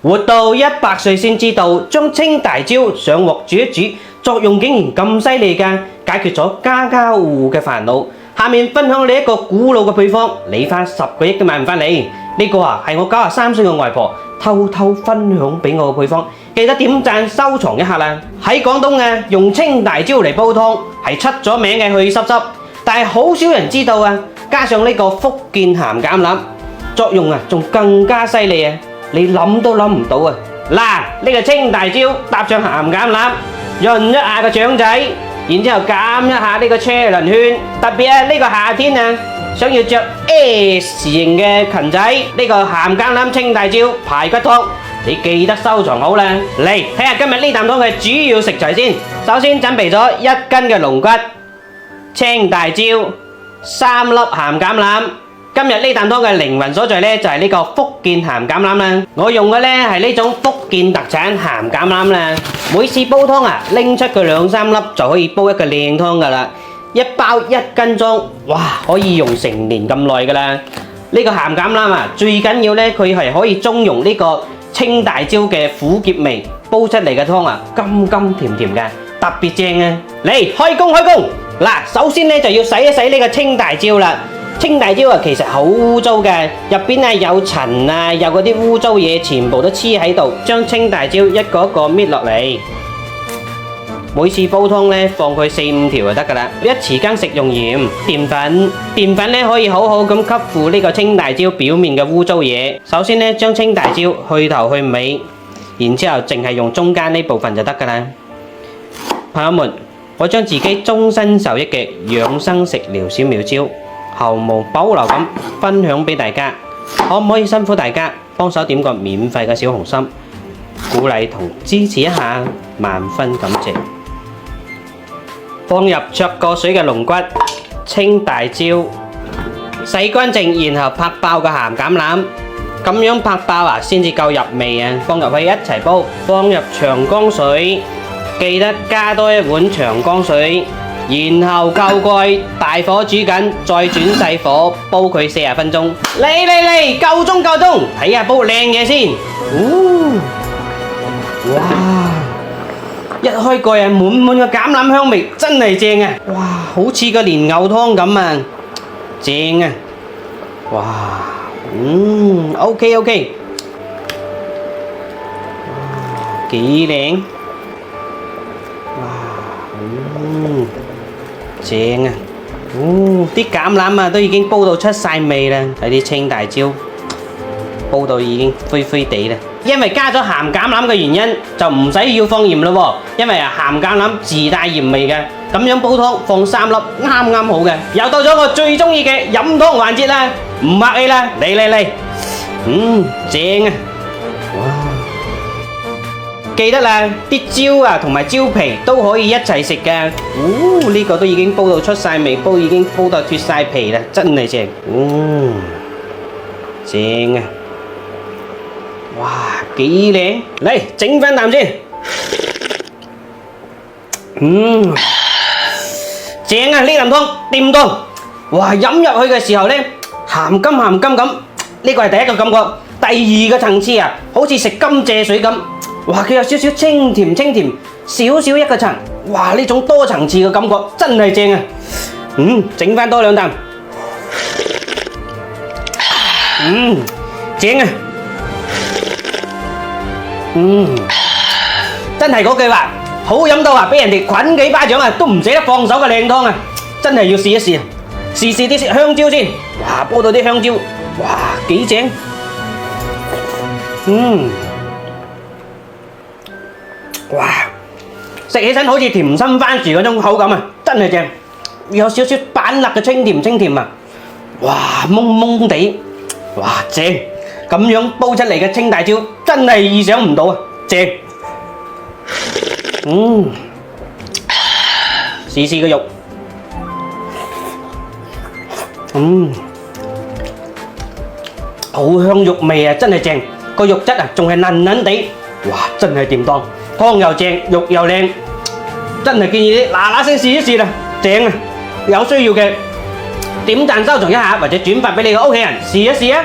活到100歲先知道，將青大椒上鑊煮一煮，作用竟然咁犀利㗎，解決咗家家戶戶嘅煩惱。下面分享你一個古老嘅配方，你花10個億都買唔返嚟。呢個係我93歲嘅外婆偷偷分享俾我嘅配方，記得點讚收藏一下啦。喺廣東啊，用青大椒嚟煲湯係出咗名嘅去濕濕，但係好少人知道啊。加上呢個福建鹹橄欖，作用啊仲更加犀利啊！你諗都諗唔到啊！嗱，呢個青大椒搭上鹹橄欖，潤一下個腸仔，然之後減一下呢個車輪圈。特別係呢個夏天啊，想要着 S 型嘅裙仔，呢個鹹橄欖青大椒排骨湯，你記得收藏好啦。嚟睇下今日呢啖湯嘅主要食材先。首先準備咗1斤嘅龍骨、青大椒、3粒鹹橄欖。今日呢啖湯嘅靈魂所在呢，就係呢個福建鹹橄欖啦。我用嘅呢係呢種福建特產鹹橄欖啦。每次煲湯啊，拎出佢2-3粒就可以煲一個靚湯噶啦。一包1斤裝，哇，可以用成年咁耐噶啦。呢個鹹橄欖啊，最緊要呢，佢係可以中庸呢個青大椒嘅苦澀味，煲出嚟嘅湯啊，甘甘甜甜嘅，特別正啊！嚟開工開工！嗱，首先呢就要洗一洗呢個青大椒啦。青大椒啊，其實好污糟嘅，入邊啊有塵啊，有嗰啲污糟嘢，全部都黐喺度。將青大椒一個一個搣落嚟，每次煲湯呢，放佢4-5條就得噶啦。一匙羹食用鹽、澱粉，澱粉呢可以好好咁吸附呢個青大椒表面嘅污糟嘢。首先呢，將青大椒去頭去尾，然之後淨係用中間呢部分就得噶啦。朋友們，我將自己終身受益嘅養生食療小妙招，毫無保留咁分享俾大家，可唔可以辛苦大家幫手點個免費嘅小紅心，鼓勵同支持一下，萬分感謝。放入焯過水嘅龍骨、青大椒，洗乾淨，然後拍爆個鹹橄欖，咁樣拍爆啊，先至夠入味啊！放入去一齊煲，放入長江水，記得加多1碗長江水。然後扣蓋，大火煮緊，再轉細火煲佢40分鐘。嚟，夠鐘，睇下煲靚嘢先。哇！一開蓋啊，滿滿嘅橄欖香味，真係正啊！哇，好似個蓮藕湯咁啊，正啊！哇，OK，幾靚！正啊！啲橄欖啊都已經煲到出晒味啦，睇啲青大椒煲到已經灰灰地啦。因為加咗鹹橄欖嘅原因，就唔使要放鹽咯喎。因為鹹橄欖自帶鹽味嘅，咁樣煲湯放3粒啱啱好嘅。又到咗我最中意嘅飲湯環節啦，唔客氣啦，嚟，正啊！哇！記得啦，啲椒啊同埋椒皮都可以一齊食㗎。呢個都已經煲到出晒味，已經煲到脫晒皮啦，真係正。正啊！哇，幾靚！嚟整翻啖先。正啊！呢啖湯掂到。哇，飲入去嘅時候呢，鹹甘咁，呢個係第一個感覺。第2個層次啊，好似食甘蔗水咁。哇！佢有少少清甜，少少一個層。哇！呢種多層次嘅感覺真係正啊！整翻多2啖。正啊！真係嗰句話，好飲到啊，俾人哋捆幾巴掌啊，都唔捨得放手嘅靚湯啊！真係要試一試啊！試啲香蕉先。哇！煲到啲香蕉，哇，幾正！哇！食起身好似甜心番薯嗰種口感啊，真係正，有少少板辣嘅清甜啊！哇，懵地，哇，正！咁樣煲出嚟嘅青大椒真係意想唔到啊，正！試個肉，好香肉味啊，真係正！個肉質啊，仲係嫩地，哇，真係掂當！湯又正，肉又靚，真係建議你嗱聲試一試啦，正啊！有需要嘅點讚收藏一下，或者轉發俾你嘅屋企人試一試啊！